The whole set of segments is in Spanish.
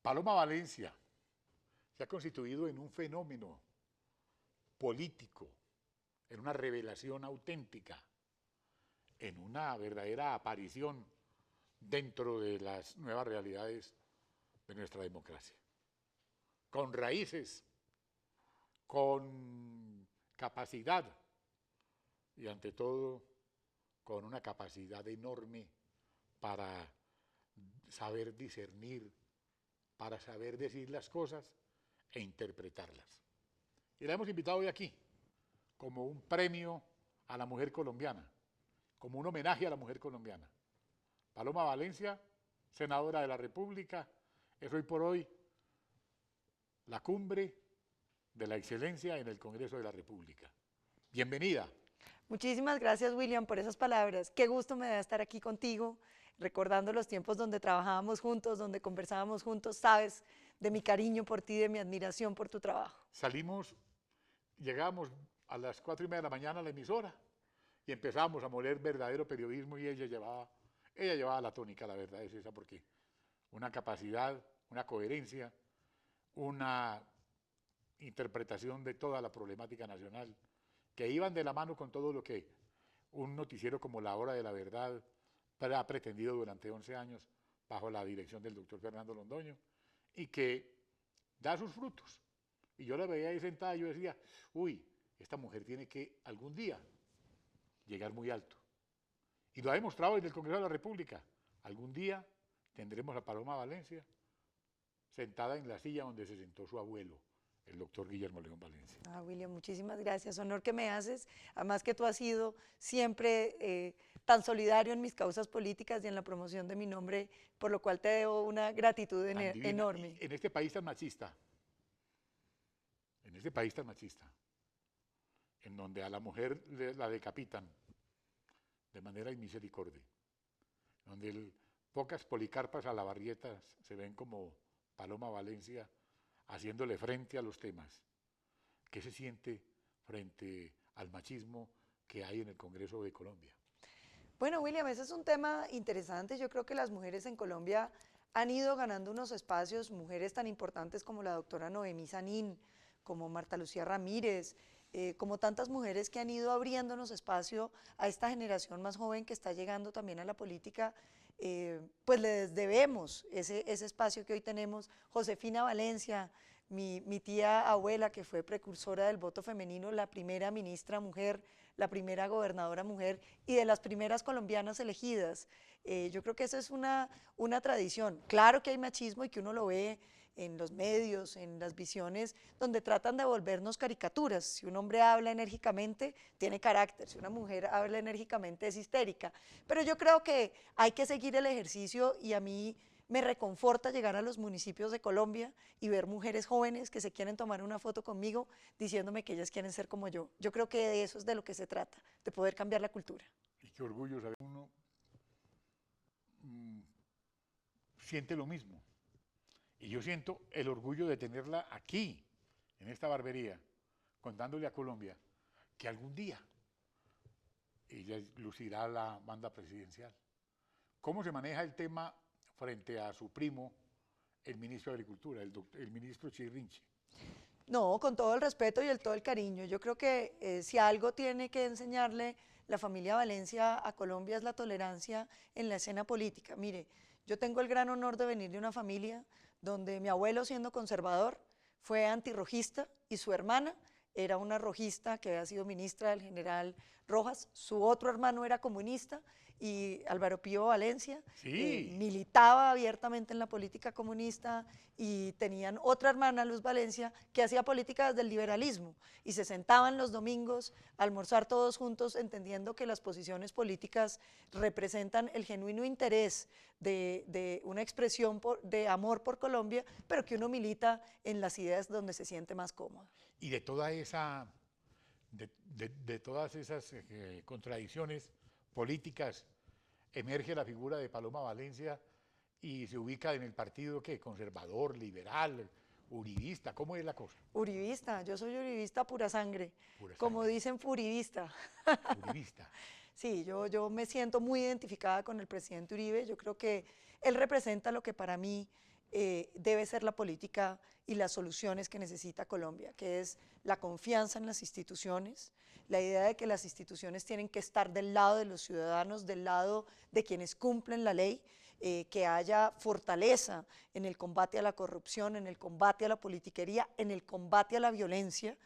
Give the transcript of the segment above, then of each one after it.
Paloma Valencia se ha constituido en un fenómeno político, en una revelación auténtica, en una verdadera aparición dentro de las nuevas realidades de nuestra democracia, con raíces, con capacidad y ante todo con una capacidad enorme para saber discernir, para saber decir las cosas e interpretarlas. Y la hemos invitado hoy aquí como un premio a la mujer colombiana, como un homenaje a la mujer colombiana. Paloma Valencia, senadora de la República, es hoy por hoy la cumbre de la excelencia en el Congreso de la República. Bienvenida. Muchísimas gracias, William, por esas palabras. Qué gusto me da estar aquí contigo, recordando los tiempos donde trabajábamos juntos, donde conversábamos juntos. Sabes de mi cariño por ti, de mi admiración por tu trabajo. Llegamos a las 4:30 de la mañana a la emisora y empezamos a moler verdadero periodismo y ella llevaba la tónica, la verdad es esa, porque una capacidad, una coherencia, una interpretación de toda la problemática nacional, que iban de la mano con todo lo que un noticiero como La Hora de la Verdad ha pretendido durante 11 años bajo la dirección del doctor Fernando Londoño y que da sus frutos. Y yo la veía ahí sentada y yo decía, uy, esta mujer tiene que algún día llegar muy alto. Y lo ha demostrado en el Congreso de la República. Algún día tendremos a Paloma Valencia sentada en la silla donde se sentó su abuelo, el doctor Guillermo León Valencia. William, muchísimas gracias. Honor que me haces. Además que tú has sido siempre tan solidario en mis causas políticas y en la promoción de mi nombre, por lo cual te debo una gratitud enorme. En este país tan machista, en donde a la mujer la decapitan de manera inmisericordia, donde pocas Policarpas Alabarrietas se ven como Paloma Valencia haciéndole frente a los temas. ¿Qué se siente frente al machismo que hay en el Congreso de Colombia? Bueno, William, ese es un tema interesante. Yo creo que las mujeres en Colombia han ido ganando unos espacios, mujeres tan importantes como la doctora Noemí Sanín, como Marta Lucía Ramírez, como tantas mujeres que han ido abriéndonos espacio a esta generación más joven que está llegando también a la política, pues les debemos ese espacio que hoy tenemos. Josefina Valencia, mi tía abuela, que fue precursora del voto femenino, la primera ministra mujer, la primera gobernadora mujer y de las primeras colombianas elegidas. Yo creo que esa es una tradición. Claro que hay machismo y que uno lo ve en los medios, en las visiones, donde tratan de volvernos caricaturas. Si un hombre habla enérgicamente, tiene carácter. Si una mujer habla enérgicamente, es histérica. Pero yo creo que hay que seguir el ejercicio y a mí me reconforta llegar a los municipios de Colombia y ver mujeres jóvenes que se quieren tomar una foto conmigo diciéndome que ellas quieren ser como yo. Yo creo que de eso es de lo que se trata, de poder cambiar la cultura. Y qué orgullo saber uno siente lo mismo. Y yo siento el orgullo de tenerla aquí, en esta barbería, contándole a Colombia que algún día ella lucirá la banda presidencial. ¿Cómo se maneja el tema frente a su primo, el ministro de Agricultura, el ministro Chirrinchi? No, con todo el respeto y todo el cariño. Yo creo que si algo tiene que enseñarle la familia Valencia a Colombia es la tolerancia en la escena política. Mire, yo tengo el gran honor de venir de una familia donde mi abuelo, siendo conservador, fue antirrojista y su hermana era una rojista que había sido ministra del general Rojas. Su otro hermano era comunista y Álvaro Pío Valencia militaba abiertamente en la política comunista y tenían otra hermana, Luz Valencia, que hacía política desde el liberalismo y se sentaban los domingos a almorzar todos juntos entendiendo que las posiciones políticas representan el genuino interés de una expresión de amor por Colombia, pero que uno milita en las ideas donde se siente más cómodo. Y de todas esas contradicciones políticas emerge la figura de Paloma Valencia y se ubica en el partido ¿qué? Conservador, liberal, uribista, ¿cómo es la cosa? Uribista, yo soy uribista pura sangre, como dicen furibista. Uribista. Sí, yo me siento muy identificada con el presidente Uribe. Yo creo que él representa lo que para mí debe ser la política y las soluciones que necesita Colombia, que es la confianza en las instituciones, la idea de que las instituciones tienen que estar del lado de los ciudadanos, del lado de quienes cumplen la ley, que haya fortaleza en el combate a la corrupción, en el combate a la politiquería, en el combate a la violencia,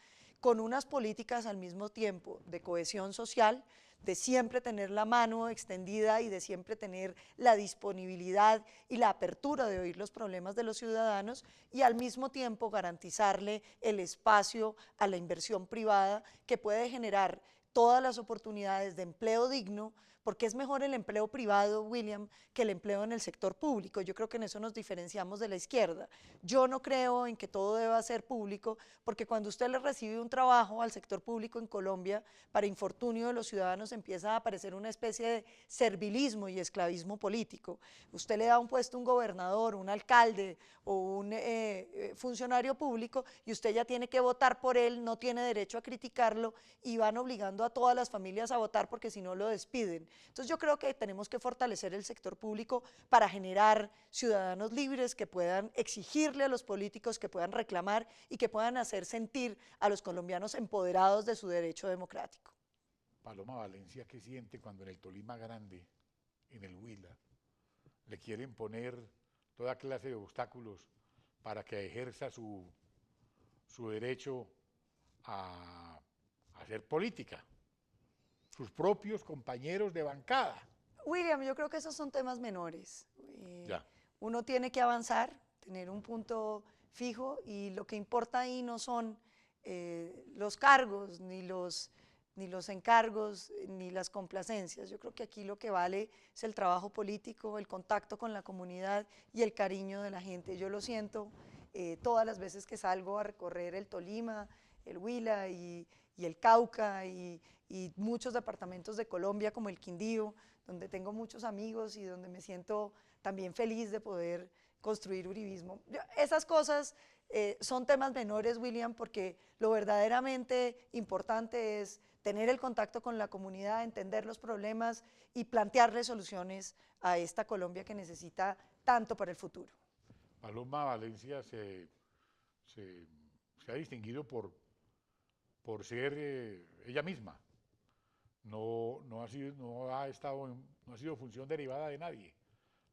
con unas políticas al mismo tiempo de cohesión social, de siempre tener la mano extendida y de siempre tener la disponibilidad y la apertura de oír los problemas de los ciudadanos y al mismo tiempo garantizarle el espacio a la inversión privada que puede generar todas las oportunidades de empleo digno, porque es mejor el empleo privado, William, que el empleo en el sector público. Yo creo que en eso nos diferenciamos de la izquierda. Yo no creo en que todo deba ser público, porque cuando usted le recibe un trabajo al sector público en Colombia, para infortunio de los ciudadanos empieza a aparecer una especie de servilismo y esclavismo político. Usted le da un puesto a un gobernador, un alcalde o un funcionario público y usted ya tiene que votar por él, no tiene derecho a criticarlo y van obligando a todas las familias a votar porque si no lo despiden. Entonces yo creo que tenemos que fortalecer el sector público para generar ciudadanos libres que puedan exigirle a los políticos, que puedan reclamar y que puedan hacer sentir a los colombianos empoderados de su derecho democrático. Paloma Valencia, ¿qué siente cuando en el Tolima Grande, en el Huila, le quieren poner toda clase de obstáculos para que ejerza su derecho a hacer política? Sus propios compañeros de bancada. William, yo creo que esos son temas menores. Ya. Uno tiene que avanzar, tener un punto fijo y lo que importa ahí no son los cargos, ni los encargos, ni las complacencias. Yo creo que aquí lo que vale es el trabajo político, el contacto con la comunidad y el cariño de la gente. Yo lo siento todas las veces que salgo a recorrer el Tolima, el Huila y el Cauca y muchos departamentos de Colombia como el Quindío, donde tengo muchos amigos y donde me siento también feliz de poder construir uribismo. Esas cosas son temas menores, William, porque lo verdaderamente importante es tener el contacto con la comunidad, entender los problemas y plantearle soluciones a esta Colombia que necesita tanto para el futuro. Paloma Valencia se ha distinguido por ser ella misma. No ha sido función derivada de nadie.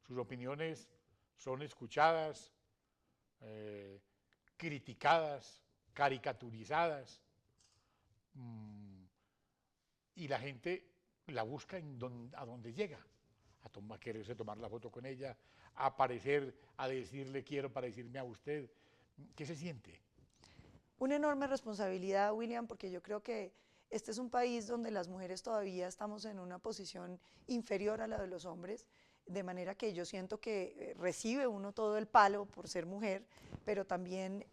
Sus opiniones son escuchadas, criticadas, caricaturizadas, y la gente la busca a donde llega, a quererse tomar la foto con ella, a aparecer, a decirle quiero parecerme a usted. ¿Qué se siente? Una enorme responsabilidad, William, porque yo creo que este es un país donde las mujeres todavía estamos en una posición inferior a la de los hombres, de manera que yo siento que recibe uno todo el palo por ser mujer, pero también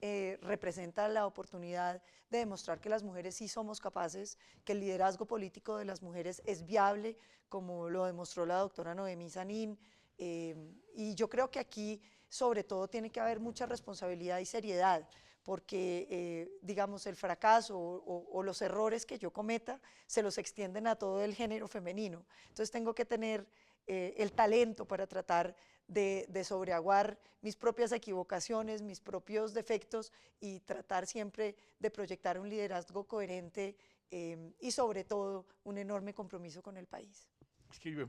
representa la oportunidad de demostrar que las mujeres sí somos capaces, que el liderazgo político de las mujeres es viable, como lo demostró la doctora Noemí Sanín, y yo creo que aquí sobre todo tiene que haber mucha responsabilidad y seriedad, porque digamos el fracaso o los errores que yo cometa se los extienden a todo el género femenino. Entonces tengo que tener el talento para tratar de sobreaguar mis propias equivocaciones, mis propios defectos y tratar siempre de proyectar un liderazgo coherente y sobre todo un enorme compromiso con el país. Es que yo me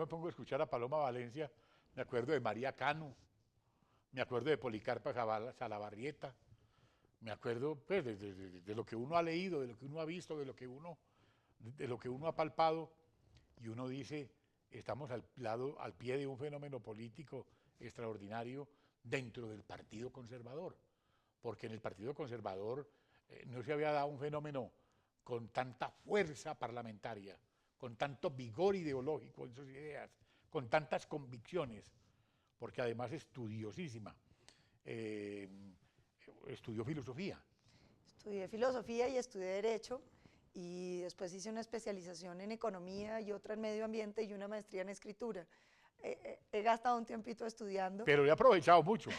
pongo a escuchar a Paloma Valencia, me acuerdo de María Cano, me acuerdo de Policarpa Salabarrieta, me acuerdo pues, de lo que uno ha leído, de lo que uno ha visto, de lo que uno ha palpado, y uno dice, estamos al pie de un fenómeno político extraordinario dentro del Partido Conservador, porque en el Partido Conservador no se había dado un fenómeno con tanta fuerza parlamentaria, con tanto vigor ideológico en sus ideas, con tantas convicciones, porque además estudiosísima. Estudió filosofía. Estudié filosofía y estudié derecho y después hice una especialización en economía y otra en medio ambiente y una maestría en escritura. He gastado un tiempito estudiando. Pero he aprovechado mucho.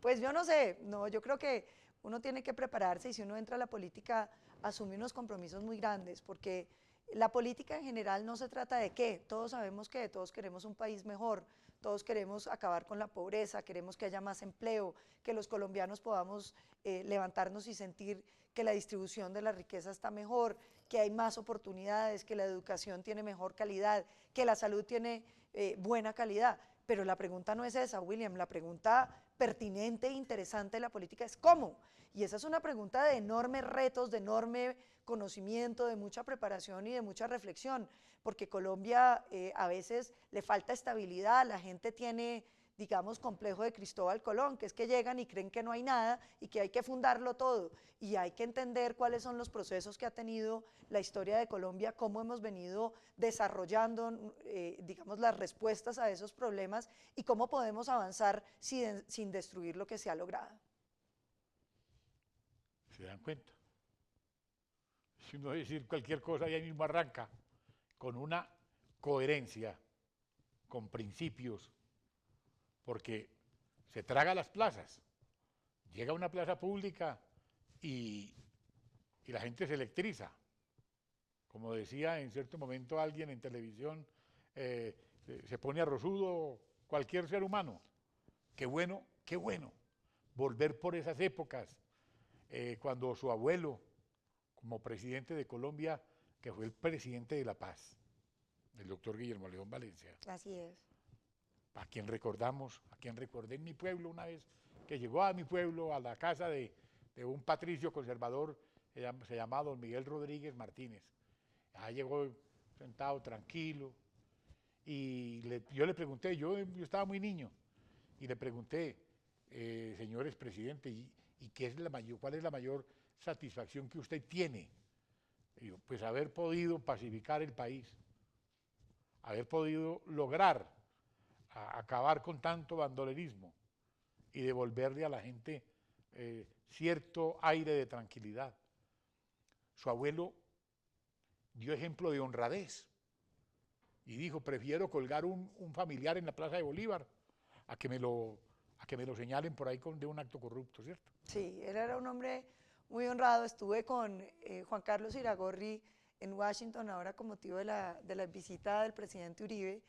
Pues yo no sé, no, yo creo que uno tiene que prepararse y si uno entra a la política asume unos compromisos muy grandes porque la política en general no se trata de qué, todos sabemos que todos queremos un país mejor, todos queremos acabar con la pobreza, queremos que haya más empleo, que los colombianos podamos levantarnos y sentir que la distribución de la riqueza está mejor, que hay más oportunidades, que la educación tiene mejor calidad, que la salud tiene buena calidad. Pero la pregunta no es esa, William, la pregunta pertinente e interesante de la política es ¿cómo? Y esa es una pregunta de enormes retos, de enorme conocimiento, de mucha preparación y de mucha reflexión, porque Colombia a veces le falta estabilidad, la gente tiene, digamos, complejo de Cristóbal Colón, que es que llegan y creen que no hay nada y que hay que fundarlo todo, y hay que entender cuáles son los procesos que ha tenido la historia de Colombia, cómo hemos venido desarrollando, digamos, las respuestas a esos problemas y cómo podemos avanzar sin destruir lo que se ha logrado. ¿Se dan cuenta? Si uno decir cualquier cosa y ahí mismo arranca, con una coherencia, con principios, porque se traga las plazas. Llega a una plaza pública y la gente se electriza. Como decía en cierto momento alguien en televisión, se pone arrozudo cualquier ser humano. Qué bueno volver por esas épocas, cuando su abuelo, como presidente de Colombia, que fue el presidente de la paz, el doctor Guillermo León Valencia. Así es. A quien recordamos, a quien recordé en mi pueblo una vez, que llegó a mi pueblo, a la casa de un patricio conservador, se llamaba don Miguel Rodríguez Martínez. Ahí llegó sentado tranquilo, y yo le pregunté, yo estaba muy niño, y le pregunté, señor expresidente, ¿y qué es cuál es la mayor satisfacción que usted tiene? Y yo, pues haber podido pacificar el país, haber podido lograr acabar con tanto bandolerismo y devolverle a la gente cierto aire de tranquilidad. Su abuelo dio ejemplo de honradez y dijo, prefiero colgar un familiar en la Plaza de Bolívar a que me lo señalen por ahí de un acto corrupto, ¿cierto? Sí, él era un hombre muy honrado. Estuve con Juan Carlos Iragorri en Washington ahora con motivo de la visita del presidente Uribe,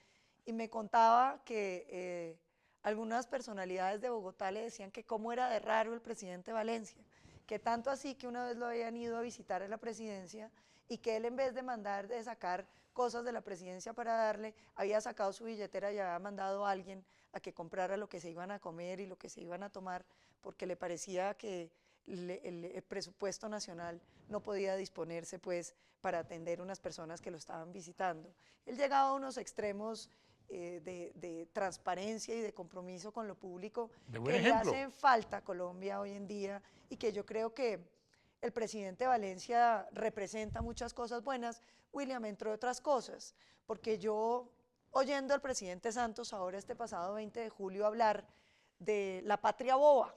y me contaba que algunas personalidades de Bogotá le decían que cómo era de raro el presidente Valencia, que tanto así que una vez lo habían ido a visitar en la presidencia y que él, en vez de sacar cosas de la presidencia para darle, había sacado su billetera y había mandado a alguien a que comprara lo que se iban a comer y lo que se iban a tomar, porque le parecía que el presupuesto nacional no podía disponerse pues para atender unas personas que lo estaban visitando. Él llegaba a unos extremos de transparencia y de compromiso con lo público que le hacen falta a Colombia hoy en día, y que yo creo que el presidente Valencia representa muchas cosas buenas, William, entre otras cosas, porque yo, oyendo al presidente Santos ahora este pasado 20 de julio hablar de la patria boba,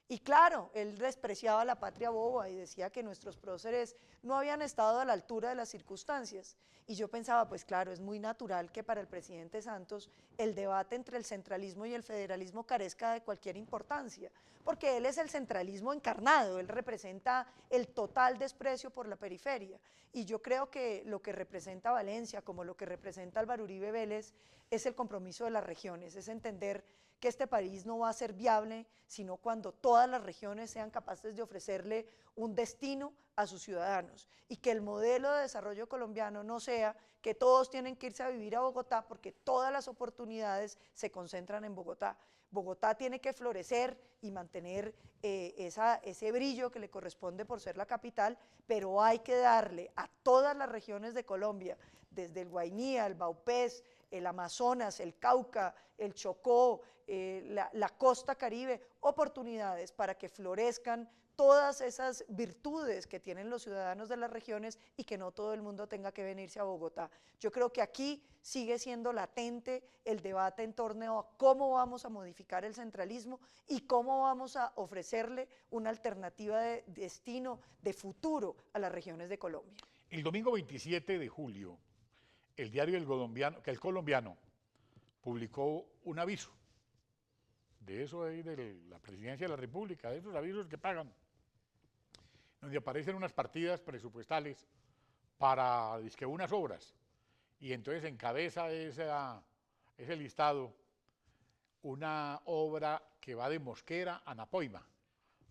y claro, él despreciaba la patria boba y decía que nuestros próceres no habían estado a la altura de las circunstancias. Y yo pensaba, pues claro, es muy natural que para el presidente Santos el debate entre el centralismo y el federalismo carezca de cualquier importancia, porque él es el centralismo encarnado, él representa el total desprecio por la periferia. Y yo creo que lo que representa Valencia, como lo que representa Álvaro Uribe Vélez, es el compromiso de las regiones, es entender que este país no va a ser viable sino cuando todas las regiones sean capaces de ofrecerle un destino a sus ciudadanos, y que el modelo de desarrollo colombiano no sea que todos tienen que irse a vivir a Bogotá porque todas las oportunidades se concentran en Bogotá. Bogotá tiene que florecer y mantener ese brillo que le corresponde por ser la capital, pero hay que darle a todas las regiones de Colombia, desde el Guainía, el Baupés, el Amazonas, el Cauca, el Chocó, la costa Caribe, oportunidades para que florezcan todas esas virtudes que tienen los ciudadanos de las regiones y que no todo el mundo tenga que venirse a Bogotá. Yo creo que aquí sigue siendo latente el debate en torno a cómo vamos a modificar el centralismo y cómo vamos a ofrecerle una alternativa de destino, de futuro a las regiones de Colombia. El domingo 27 de julio, el diario El Colombiano publicó un aviso de eso ahí de la Presidencia de la República, de esos avisos que pagan, donde aparecen unas partidas presupuestales para unas obras, y entonces encabeza ese listado una obra que va de Mosquera a Napoima,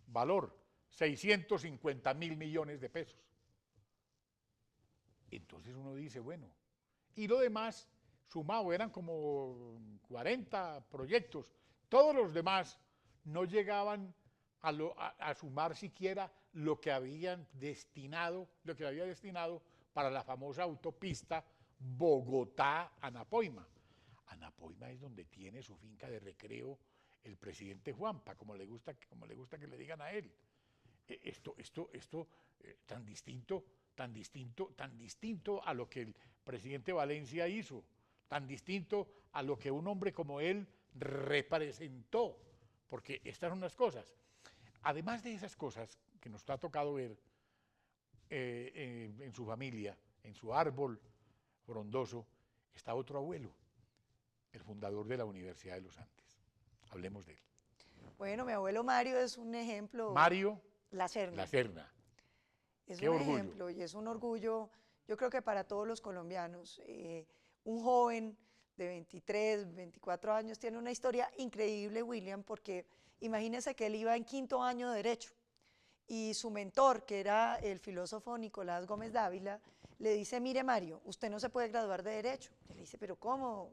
valor 650.000 millones de pesos. Entonces uno dice, bueno, y lo demás sumado eran como 40 proyectos, todos los demás no llegaban a sumar siquiera lo que habían destinado, lo que había destinado para la famosa autopista Bogotá a Napoima. Anapoima es donde tiene su finca de recreo el presidente Juanpa, como le gusta que le digan a él. Esto tan distinto a lo que el presidente Valencia hizo, tan distinto a lo que un hombre como él representó, porque estas son las cosas. Además de esas cosas que nos ha tocado ver en su familia, en su árbol frondoso, está otro abuelo, el fundador de la Universidad de los Andes. Hablemos de él. Bueno, mi abuelo Mario es un ejemplo. Mario Lacerna. Es Qué un orgullo. ejemplo y es un orgullo, yo creo que para todos los colombianos. Un joven de 23, 24 años tiene una historia increíble, William, porque imagínese que él iba en 5º año de Derecho y su mentor, que era el filósofo Nicolás Gómez Dávila, le dice, mire Mario, usted no se puede graduar de Derecho. Y le dice, pero ¿cómo?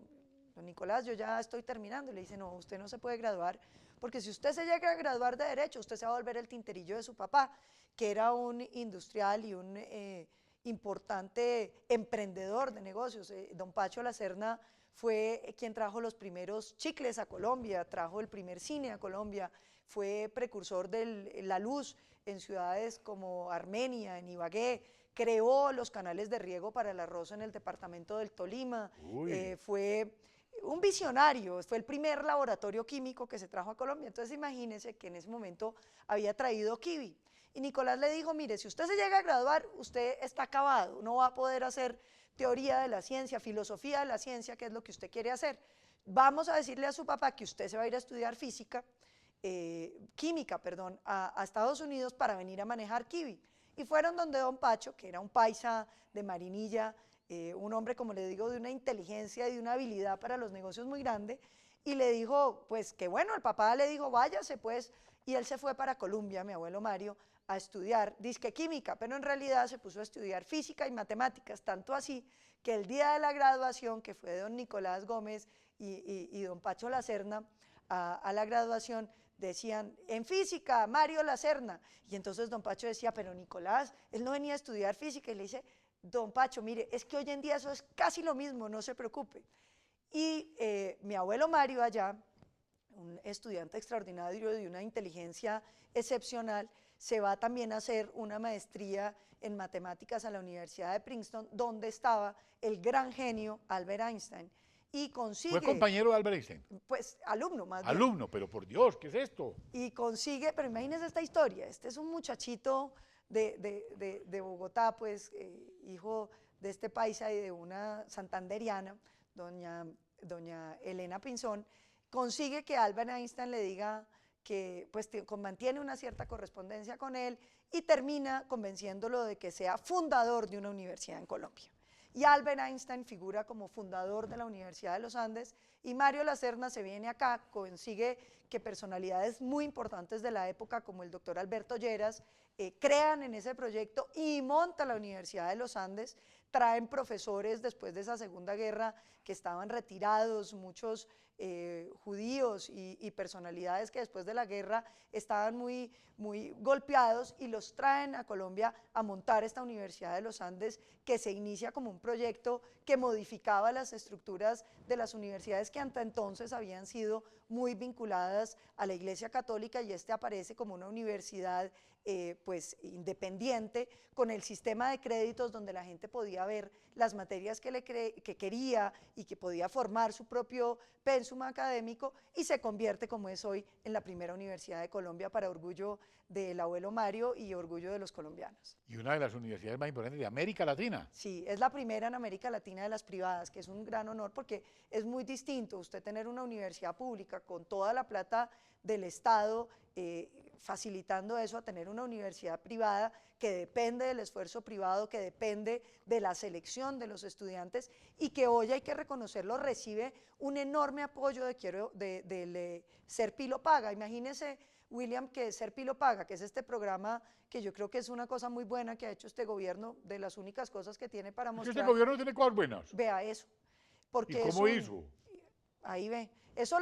Don Nicolás, yo ya estoy terminando. Y le dice, no, usted no se puede graduar, porque si usted se llega a graduar de Derecho, usted se va a volver el tinterillo de su papá, que era un industrial y un importante emprendedor de negocios. Don Pacho Lacerna fue quien trajo los primeros chicles a Colombia, trajo el primer cine a Colombia, fue precursor de la luz en ciudades como Armenia, en Ibagué, creó los canales de riego para el arroz en el departamento del Tolima, fue un visionario, fue el primer laboratorio químico que se trajo a Colombia. Entonces imagínense que en ese momento había traído kiwi. Y Nicolás le dijo, mire, si usted se llega a graduar, usted está acabado, no va a poder hacer teoría de la ciencia, filosofía de la ciencia, que es lo que usted quiere hacer. Vamos a decirle a su papá que usted se va a ir a estudiar química, a Estados Unidos para venir a manejar kiwi. Y fueron donde don Pacho, que era un paisa de Marinilla, un hombre, como le digo, de una inteligencia y de una habilidad para los negocios muy grande, y le dijo, pues que bueno, el papá le dijo, váyase pues, y él se fue para Colombia, mi abuelo Mario, a estudiar disque química, pero en realidad se puso a estudiar física y matemáticas, tanto así que el día de la graduación, que fue don Nicolás Gómez y don Pacho Lacerna, a la graduación, decían, en física, Mario Lacerna, y entonces don Pacho decía, pero Nicolás, él no venía a estudiar física, y le dice, don Pacho, mire, es que hoy en día eso es casi lo mismo, no se preocupe. Y mi abuelo Mario allá, un estudiante extraordinario de una inteligencia excepcional, se va también a hacer una maestría en matemáticas a la Universidad de Princeton, donde estaba el gran genio Albert Einstein, y consigue... ¿Fue compañero de Albert Einstein? Pues alumno más bien. Alumno, pero por Dios, ¿qué es esto? Y consigue, pero imagínense esta historia, este es un muchachito de Bogotá, pues hijo de este paisa y de una santanderiana, doña Elena Pinzón, consigue que Albert Einstein le diga que pues mantiene una cierta correspondencia con él y termina convenciéndolo de que sea fundador de una universidad en Colombia. Y Albert Einstein figura como fundador de la Universidad de los Andes y Mario Lacerna se viene acá, consigue que personalidades muy importantes de la época como el doctor Alberto Lleras crean en ese proyecto y monta la Universidad de los Andes, traen profesores después de esa Segunda Guerra que estaban retirados, muchos judíos y personalidades que después de la guerra estaban muy golpeados y los traen a Colombia a montar esta Universidad de los Andes que se inicia como un proyecto que modificaba las estructuras de las universidades que hasta entonces habían sido muy vinculadas a la Iglesia Católica y este aparece como una universidad pues independiente con el sistema de créditos donde la gente podía ver las materias que quería y que podía formar su propio pensum académico y se convierte como es hoy en la primera universidad de Colombia para orgullo del abuelo Mario y orgullo de los colombianos. Y una de las universidades más importantes de América Latina. Sí, es la primera en América Latina de las privadas, que es un gran honor porque es muy distinto usted tener una universidad pública pública, con toda la plata del Estado, facilitando eso a tener una universidad privada que depende del esfuerzo privado, que depende de la selección de los estudiantes y que hoy hay que reconocerlo, recibe un enorme apoyo del Serpi lo Paga. Imagínese, William, que Serpi lo Paga, que es este programa que yo creo que es una cosa muy buena que ha hecho este gobierno, de las únicas cosas que tiene para mostrar. Este gobierno tiene cosas buenas. Vea eso. ¿Y Porque cómo hizo? Ahí ve. Eso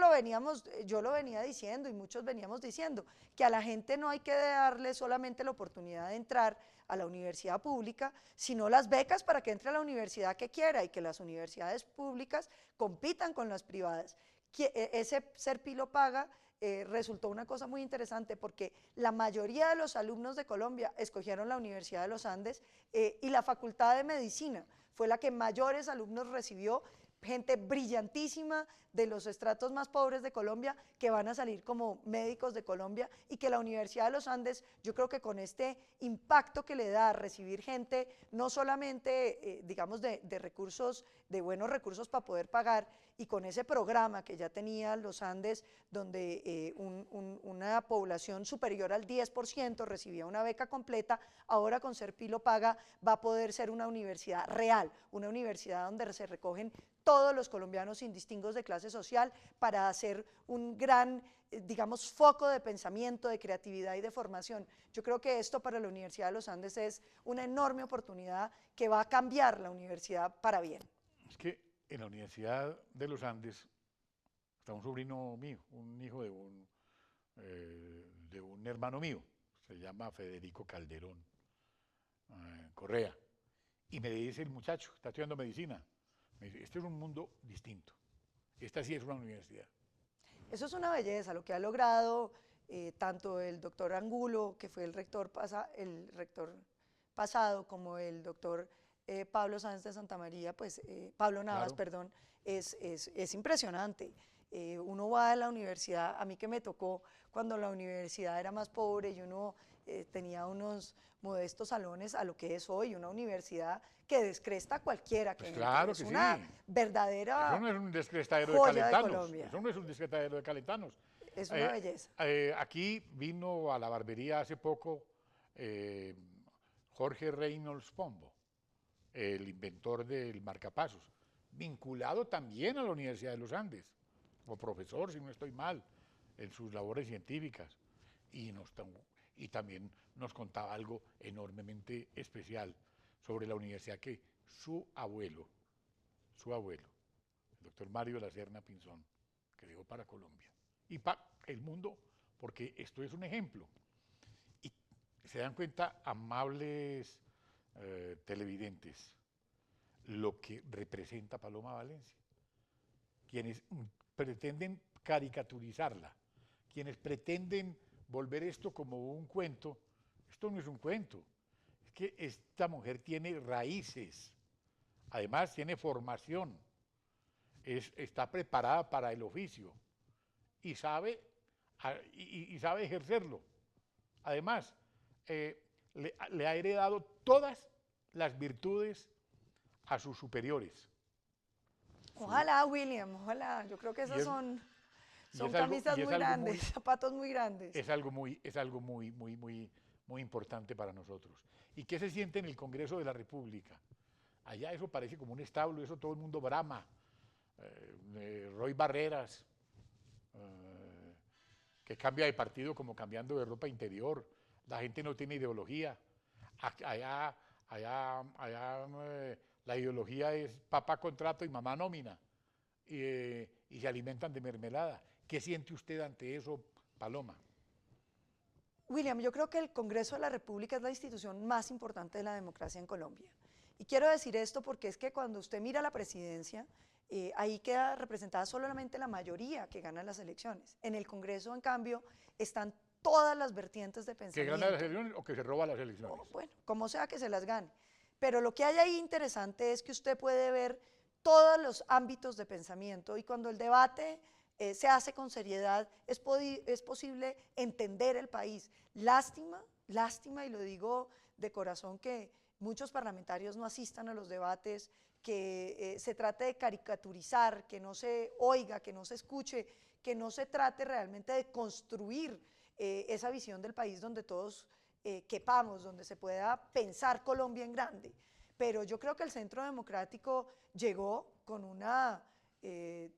yo lo venía diciendo y muchos veníamos diciendo, que a la gente no hay que darle solamente la oportunidad de entrar a la universidad pública, sino las becas para que entre a la universidad que quiera y que las universidades públicas compitan con las privadas. Ese Serpi lo Paga resultó una cosa muy interesante porque la mayoría de los alumnos de Colombia escogieron la Universidad de los Andes y la Facultad de Medicina fue la que mayores alumnos recibió, gente brillantísima de los estratos más pobres de Colombia que van a salir como médicos de Colombia y que la Universidad de los Andes, yo creo que con este impacto que le da a recibir gente, no solamente digamos de recursos, de buenos recursos para poder pagar, y con ese programa que ya tenía los Andes, donde una población superior al 10% recibía una beca completa, ahora con Serpi lo Paga va a poder ser una universidad real, una universidad donde se recogen todos los colombianos indistingos de clase social para hacer un gran, digamos, foco de pensamiento, de creatividad y de formación. Yo creo que esto para la Universidad de los Andes es una enorme oportunidad que va a cambiar la universidad para bien. Es que en la Universidad de los Andes está un sobrino mío, un hijo de un hermano mío, se llama Federico Calderón Correa, y me dice el muchacho, está estudiando medicina, me dice, este es un mundo distinto, esta sí es una universidad. Eso es una belleza, lo que ha logrado tanto el doctor Angulo, que fue el rector pasado, como el doctor Pablo Sáenz de Santa María, pues Pablo Navas, Claro. perdón, es impresionante. Uno va a la universidad, a mí que me tocó cuando la universidad era más pobre y uno tenía unos modestos salones a lo que es hoy, una universidad que descresta a cualquiera que Pues entre. claro Es que una sí. verdadera Eso no es un descrestadero de joya de calentanos, Colombia. eso no es un descrestadero de calentanos. Es una belleza. Aquí vino a la barbería hace poco Jorge Reynolds Pombo, el inventor del marcapasos, vinculado también a la Universidad de los Andes, como profesor, si no estoy mal, en sus labores científicas. Y también nos contaba algo enormemente especial sobre la universidad que su abuelo, el doctor Mario de la Serna Pinzón, creó para Colombia y para el mundo, porque esto es un ejemplo. Y se dan cuenta, amables televidentes, lo que representa Paloma Valencia. Quienes pretenden caricaturizarla, quienes pretenden volver esto como un cuento, esto no es un cuento, es que esta mujer tiene raíces, además tiene formación, está preparada para el oficio y sabe ejercerlo. Además, le ha heredado todas las virtudes a sus superiores. Ojalá, William, ojalá. Yo creo que esas son camisas muy grandes, zapatos muy grandes. Es algo muy importante para nosotros. ¿Y qué se siente en el Congreso de la República? Allá eso parece como un establo, eso todo el mundo brama. Roy Barreras, que cambia de partido como cambiando de ropa interior. La gente no tiene ideología. Allá la ideología es papá contrato y mamá nómina. Y se alimentan de mermelada. ¿Qué siente usted ante eso, Paloma? William, yo creo que el Congreso de la República es la institución más importante de la democracia en Colombia. Y quiero decir esto porque es que cuando usted mira la presidencia, ahí queda representada solamente la mayoría que gana las elecciones. En el Congreso, en cambio, están todas las vertientes de pensamiento. ¿Que gana las elecciones o que se roba las elecciones? Bueno, como sea que se las gane. Pero lo que hay ahí interesante es que usted puede ver todos los ámbitos de pensamiento y cuando el debate se hace con seriedad es posible entender el país. Lástima, y lo digo de corazón, que muchos parlamentarios no asistan a los debates, que se trate de caricaturizar, que no se oiga, que no se escuche, que no se trate realmente de construir esa visión del país donde todos quepamos, donde se pueda pensar Colombia en grande. Pero yo creo que el Centro Democrático llegó con una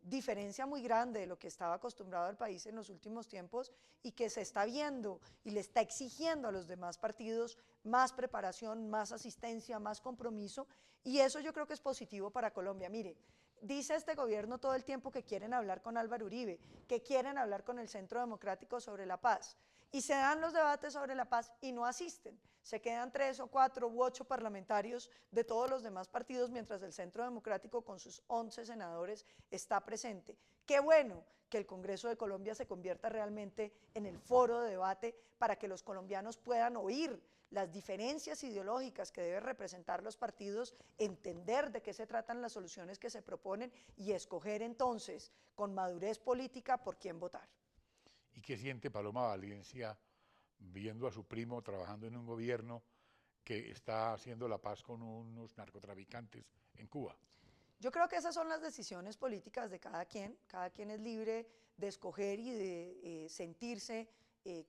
diferencia muy grande de lo que estaba acostumbrado el país en los últimos tiempos y que se está viendo y le está exigiendo a los demás partidos más preparación, más asistencia, más compromiso, y eso yo creo que es positivo para Colombia. Mire, dice este gobierno todo el tiempo que quieren hablar con Álvaro Uribe, que quieren hablar con el Centro Democrático sobre la paz, y se dan los debates sobre la paz y no asisten. Se quedan 3 o 4 u 8 parlamentarios de todos los demás partidos, mientras el Centro Democrático con sus 11 senadores está presente. Qué bueno que el Congreso de Colombia se convierta realmente en el foro de debate para que los colombianos puedan oír las diferencias ideológicas que deben representar los partidos, entender de qué se tratan las soluciones que se proponen y escoger entonces con madurez política por quién votar. ¿Y qué siente Paloma Valencia viendo a su primo trabajando en un gobierno que está haciendo la paz con unos narcotraficantes en Cuba? Yo creo que esas son las decisiones políticas de cada quien es libre de escoger y de sentirse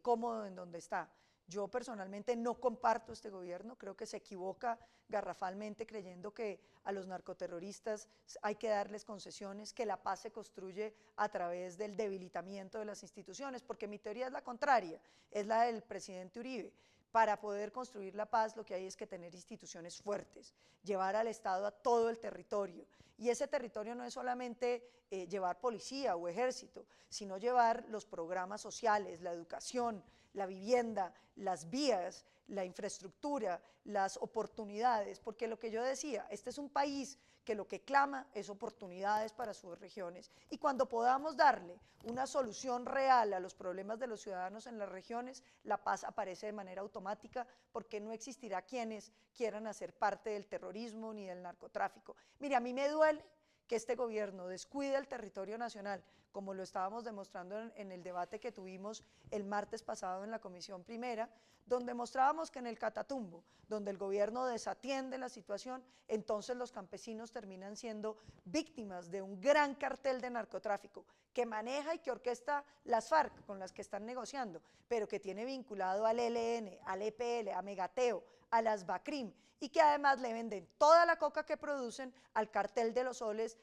cómodo en donde está. Yo personalmente no comparto este gobierno, creo que se equivoca garrafalmente creyendo que a los narcoterroristas hay que darles concesiones, que la paz se construye a través del debilitamiento de las instituciones, porque mi teoría es la contraria, es la del presidente Uribe. Para poder construir la paz lo que hay es que tener instituciones fuertes, llevar al Estado a todo el territorio. Y ese territorio no es solamente llevar policía o ejército, sino llevar los programas sociales, la educación, la vivienda, las vías, la infraestructura, las oportunidades, porque lo que yo decía, este es un país que lo que clama es oportunidades para sus regiones, y cuando podamos darle una solución real a los problemas de los ciudadanos en las regiones, la paz aparece de manera automática, porque no existirá quienes quieran hacer parte del terrorismo ni del narcotráfico. Mire, a mí me duele que este gobierno descuide el territorio nacional, como lo estábamos demostrando en el debate que tuvimos el martes pasado en la Comisión Primera, donde mostrábamos que en el Catatumbo, donde el gobierno desatiende la situación, entonces los campesinos terminan siendo víctimas de un gran cartel de narcotráfico que maneja y que orquesta las FARC con las que están negociando, pero que tiene vinculado al ELN, al EPL, a Megateo, a las BACRIM, y que además le venden toda la coca que producen al cartel de los soles,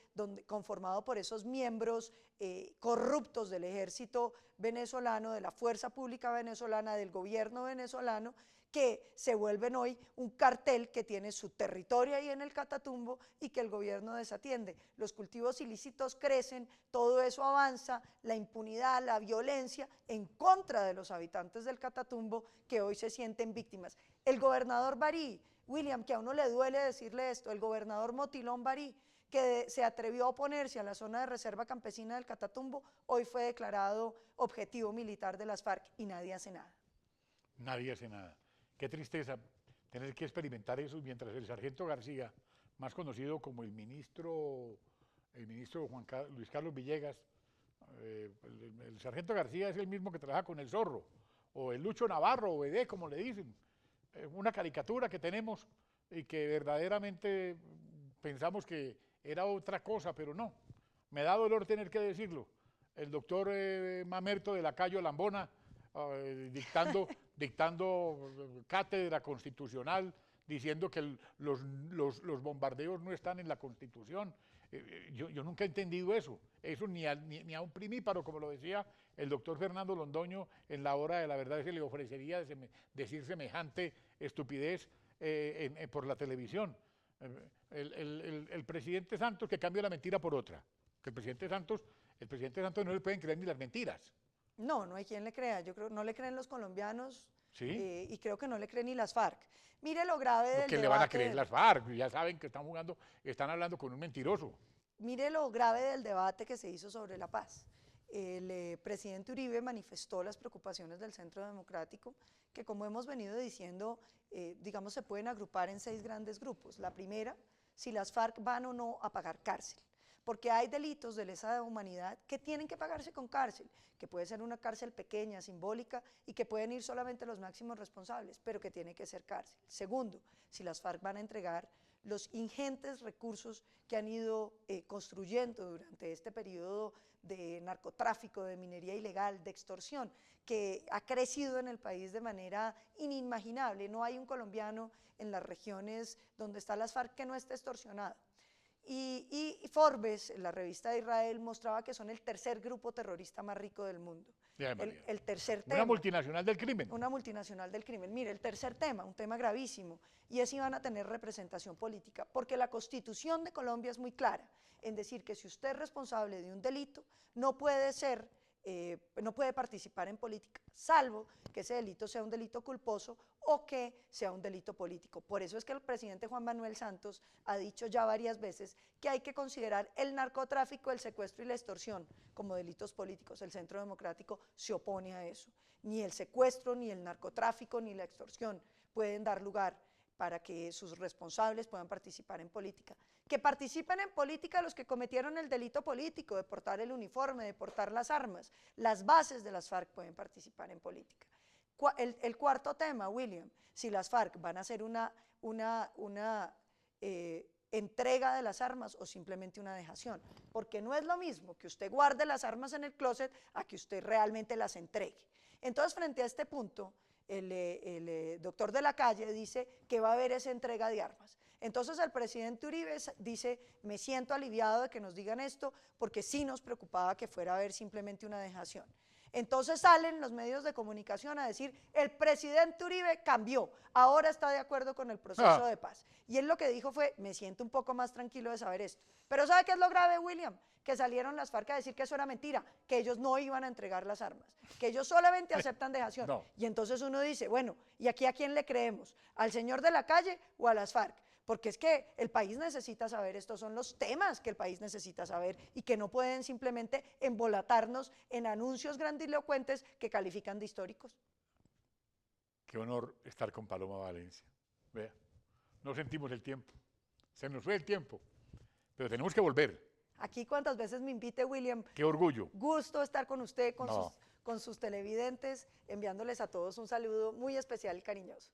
conformado por esos miembros corruptos del ejército venezolano, de la fuerza pública venezolana, del gobierno venezolano, que se vuelven hoy un cartel que tiene su territorio ahí en el Catatumbo y que el gobierno desatiende. Los cultivos ilícitos crecen, todo eso avanza, la impunidad, la violencia en contra de los habitantes del Catatumbo que hoy se sienten víctimas. El gobernador Barí, William, que a uno le duele decirle esto, el gobernador Motilón Barí, que se atrevió a oponerse a la zona de reserva campesina del Catatumbo, hoy fue declarado objetivo militar de las FARC y nadie hace nada. Nadie hace nada. Qué tristeza tener que experimentar eso mientras el sargento García, más conocido como el ministro Luis Carlos Villegas, el sargento García es el mismo que trabaja con el Zorro, o el Lucho Navarro, o Edé, como le dicen, una caricatura que tenemos y que verdaderamente pensamos que era otra cosa, pero no. Me da dolor tener que decirlo. El doctor Mamerto de Lacayo Lambona, dictando cátedra constitucional, diciendo que los bombardeos no están en la Constitución. Yo nunca he entendido eso ni a un primíparo, como lo decía el doctor Fernando Londoño en La Hora de la Verdad, se le ofrecería decir semejante estupidez por la televisión. El presidente Santos que cambia la mentira por otra, que el presidente Santos no le pueden creer ni las mentiras. No, no hay quien le crea, yo creo que no le creen los colombianos. ¿Sí? Y creo que no le creen ni las FARC. Mire lo grave del debate. Que le van a creer las FARC, ya saben que están hablando con un mentiroso. Mire lo grave del debate que se hizo sobre la paz. El presidente Uribe manifestó las preocupaciones del Centro Democrático, que como hemos venido diciendo, digamos, se pueden agrupar en 6 grandes grupos. La primera, si las FARC van o no a pagar cárcel, porque hay delitos de lesa humanidad que tienen que pagarse con cárcel, que puede ser una cárcel pequeña, simbólica, y que pueden ir solamente los máximos responsables, pero que tiene que ser cárcel. Segundo, si las FARC van a entregar los ingentes recursos que han ido construyendo durante este periodo de narcotráfico, de minería ilegal, de extorsión, que ha crecido en el país de manera inimaginable. No hay un colombiano en las regiones donde están las FARC que no esté extorsionado. Y Forbes, la revista de Israel, mostraba que son el tercer grupo terrorista más rico del mundo. El tercer tema. Una multinacional del crimen. Una multinacional del crimen. Mire, el tercer tema, un tema gravísimo, y es si van a tener representación política, porque la Constitución de Colombia es muy clara en decir que si usted es responsable de un delito, no puede participar en política, salvo que ese delito sea un delito culposo o que sea un delito político. Por eso es que el presidente Juan Manuel Santos ha dicho ya varias veces que hay que considerar el narcotráfico, el secuestro y la extorsión como delitos políticos. El Centro Democrático se opone a eso. Ni el secuestro, ni el narcotráfico, ni la extorsión pueden dar lugar para que sus responsables puedan participar en política. Que participen en política los que cometieron el delito político de portar el uniforme, de portar las armas. Las bases de las FARC pueden participar en política. El cuarto tema, William, si las FARC van a hacer una entrega de las armas o simplemente una dejación, porque no es lo mismo que usted guarde las armas en el closet a que usted realmente las entregue. Entonces, frente a este punto, el doctor de la Calle dice que va a haber esa entrega de armas. Entonces el presidente Uribe dice, me siento aliviado de que nos digan esto, porque sí nos preocupaba que fuera a haber simplemente una dejación. Entonces salen los medios de comunicación a decir, el presidente Uribe cambió, ahora está de acuerdo con el proceso de paz. Y él lo que dijo fue, me siento un poco más tranquilo de saber esto. Pero ¿sabe qué es lo grave, William? Que salieron las FARC a decir que eso era mentira, que ellos no iban a entregar las armas, que ellos solamente aceptan dejación. No. Y entonces uno dice, bueno, ¿y aquí a quién le creemos? ¿Al señor de la Calle o a las FARC? Porque es que el país necesita saber, estos son los temas que el país necesita saber y que no pueden simplemente embolatarnos en anuncios grandilocuentes que califican de históricos. Qué honor estar con Paloma Valencia. Vea, no sentimos el tiempo, se nos fue el tiempo, pero tenemos que volver. Aquí cuantas veces me invite, William. Qué orgullo. Gusto estar con usted, con sus televidentes, enviándoles a todos un saludo muy especial y cariñoso.